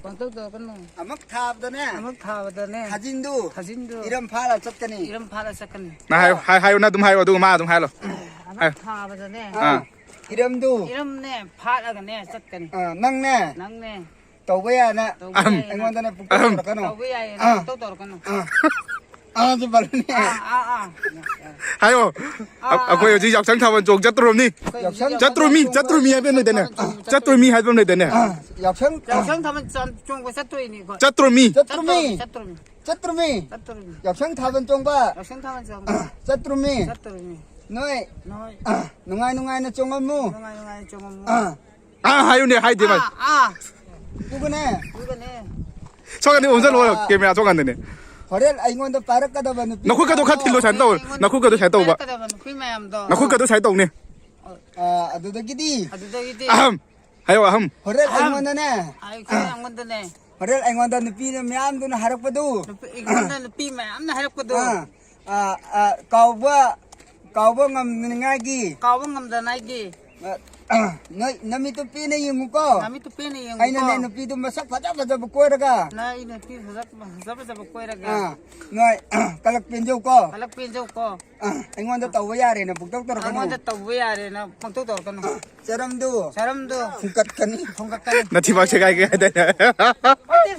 방떡 들어가노. 아막 타브더네. 아무 타버더네. 사진도. 사진도. 이름 팔아 쳤더니. 이름 팔았었거든. 나 하요 나 좀 하요 좀 마 좀 하요 아무 타버더네. 이름도. 이름네 팔아가네 썼거든. 낭네. 낭네. 또왜야나. 또왜? 앵원다네 북도 들어가노. 또왜 또 들어가노. 좀 말네. 하요 아고 여기 역장 타번 쪽 자뚜롬니 자뚜롬이 하면 되네 자뚜롬이 하면 되네 역성. 영상 타면 좀 세트이니 거. 자뚜롬이 쩌뚜루미. 세트룸. 쩌뚜루미. 세트룸. 역성 타번 쫑바. 영상 타면 좀 쩌뚜루미. 세트룸이. 너희 너희 농아농아는 쫑엄무. 농아농아 좀 하요네 하이디만 누구네? 이거네. 저간데 운전 와요 게임이야 저간데네 허렐 아이건도 빠르까다 봐. 나 콜카도 카틸로 잘 떠올 나 콜카도 잘 떠올 나 콜카도 잘 떠오네 아두덕이디. 아두덕이디. 하요 허렐 아이건다네. 아이 그냥 안 건드네. 허렐 아이건다 누피는 미암도는 하락바도. 이거는 삐매 암나 할거든. 까우버 ngầm ngagi. 까봉 감다 나기. 너희 남이 또 삐네 yung ko. 남이 또 빼네 영. Ay na na pi masak pada pada bukoy ka. 나 이네 삐 잡아 꼬이라가. Noi kalak pinjo ko. 갈락 삐져 거. Ay ngon ta wayari na bugtok tor 안 ka. 건데 또 왜야래 나 방떡 들어가노. Saramdo. 사람도 Fungkat kani. 통각가는. 나 디박 제가 이게 해야 되냐 어디